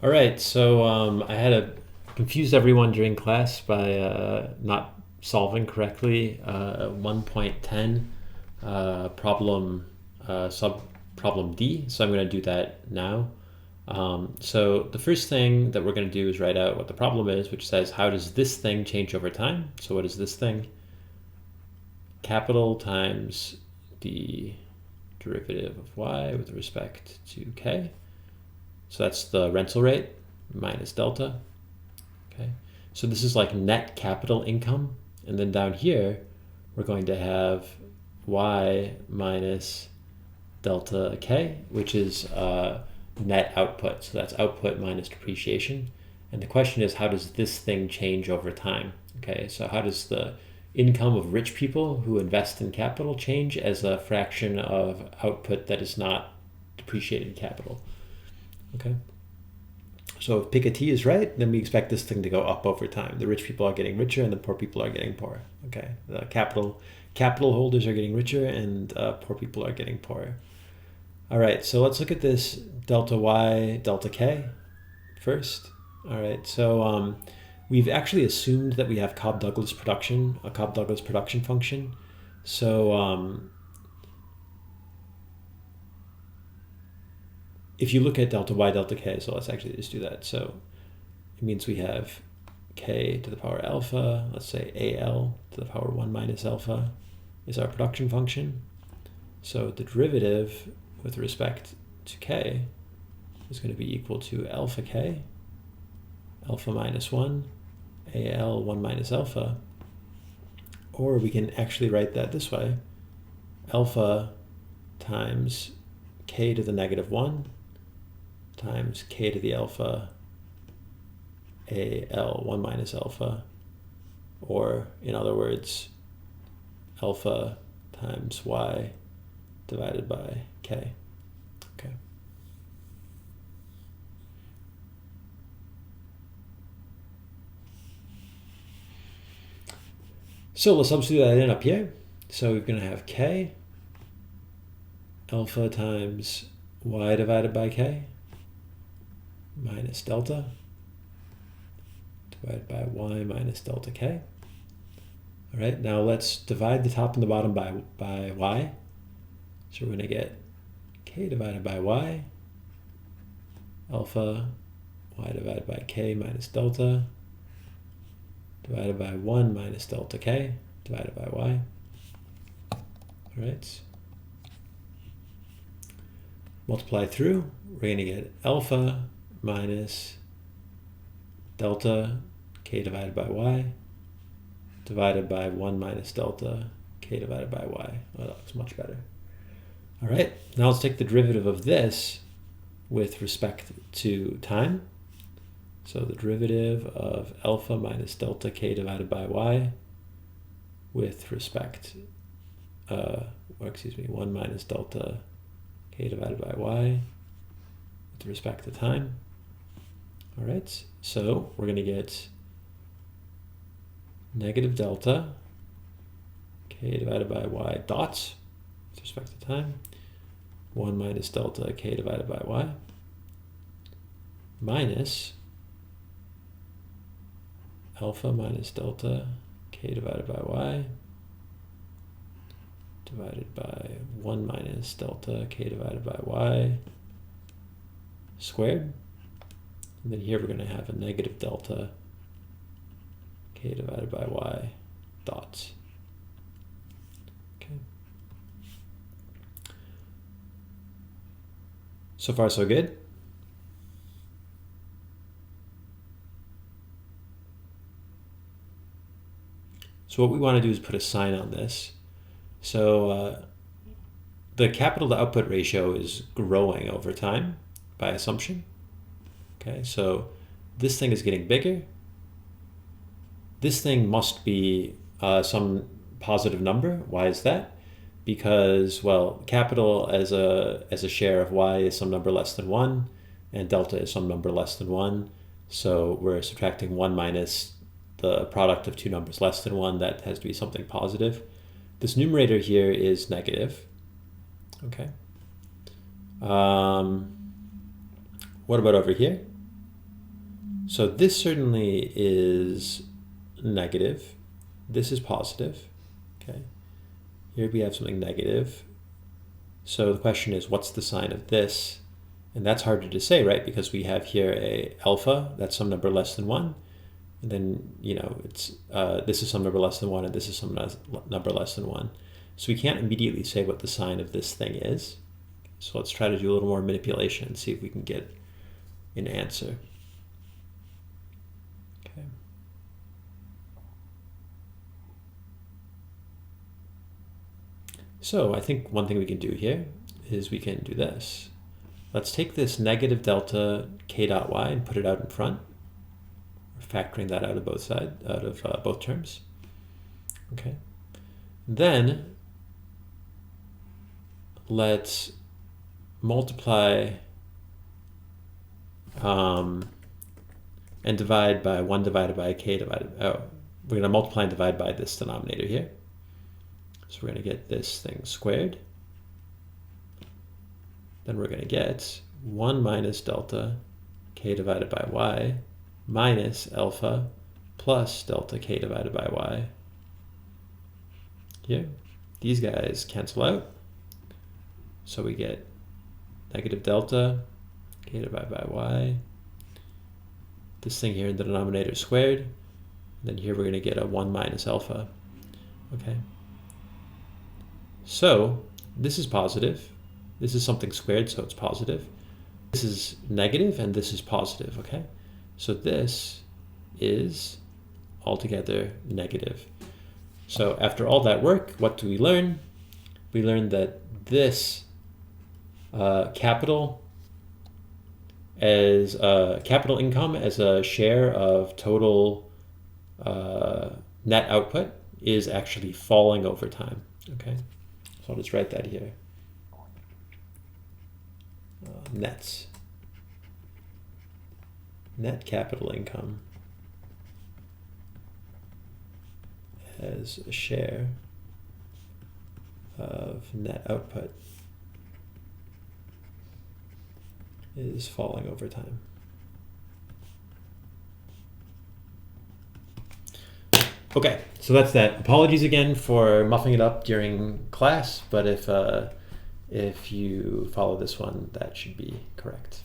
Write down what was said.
All right, so I had confused everyone during class by not solving correctly 1.10 problem sub problem D. So I'm going to do that now. So the first thing that we're going to do is write out what the problem is, which says how does this thing change over time? So what is this thing? Capital times the derivative of y with respect to k. So that's the rental rate minus delta. Okay, so this is like net capital income. And then down here, we're going to have y minus delta k, which is net output. So that's output minus depreciation. And the question is, how does this thing change over time? Okay, so how does the income of rich people who invest in capital change as a fraction of output that is not depreciated capital? Okay, so if Piketty is right, then we expect this thing to go up over time. The rich people are getting richer and the poor people are getting poorer. Okay, the capital holders are getting richer and poor people are getting poorer. All right, so let's look at this delta y, delta k first. All right, so we've actually assumed that we have Cobb-Douglas production, a Cobb-Douglas production function. So if you look at delta y, delta k, so let's actually just do that. So it means we have k to the power alpha, let's say al to the power 1 minus alpha is our production function. So the derivative with respect to k is going to be equal to alpha k, alpha minus 1, al 1 minus alpha. Or we can actually write that this way, alpha times k to the negative 1 times k to the alpha al 1 minus alpha, or in other words, alpha times y divided by k. Okay. So let's substitute that in up here. So we're going to have k alpha times y divided by k minus delta divided by y minus delta k. All right, now let's divide the top and the bottom by y. So we're going to get k divided by y, alpha y divided by k minus delta divided by 1 minus delta k divided by y. All right. Multiply through, we're going to get alpha minus delta k divided by y divided by 1 minus delta k divided by y. Oh, that looks much better. All right, now let's take the derivative of this with respect to time. So the derivative of alpha minus delta k divided by y with respect, 1 minus delta k divided by y with respect to time. All right, so we're going to get negative delta k divided by y dots with respect to time, 1 minus delta k divided by y, minus alpha minus delta k divided by y divided by 1 minus delta k divided by y squared. And then here we're going to have a negative delta k divided by y dots. Okay. So far, so good. So what we want to do is put a sign on this. So the capital to output ratio is growing over time by assumption. Okay, so this thing is getting bigger. This thing must be some positive number. Why is that? Because, well, capital as a share of y is some number less than 1, and delta is some number less than 1. So we're subtracting 1 minus the product of two numbers less than 1. That has to be something positive. This numerator here is negative. Okay. What about over here? So this certainly is negative. This is positive. Okay. Here we have something negative. So the question is, what's the sign of this? And that's harder to say, right? Because we have here a alpha, that's some number less than 1. And then, you know, it's this is some number less than 1, and this is some number less than 1. So we can't immediately say what the sign of this thing is. So let's try to do a little more manipulation and see if we can get an answer. Okay. So I think one thing we can do here is we can do this. Let's take this negative delta k dot y and put it out in front. We're factoring that out of both sides, out of both terms. Okay. Then let's multiply and divide by 1 divided by k divided by, we're going to multiply and divide by this denominator here. So we're going to get this thing squared. Then we're going to get 1 minus delta k divided by y minus alpha plus delta k divided by y. Here, these guys cancel out. So we get negative delta k divided by y. This thing here in the denominator squared. And then here we're going to get a 1 minus alpha. Okay. So this is positive. This is something squared, so it's positive. This is negative, and this is positive, okay? So this is altogether negative. So after all that work, what do we learn? We learned that this capital income as a share of total net output is actually falling over time, okay? So I'll just write that here. Net capital income as a share of net output is falling over time. Okay, so that's that. Apologies again for muffing it up during class, but if you follow this one, that should be correct.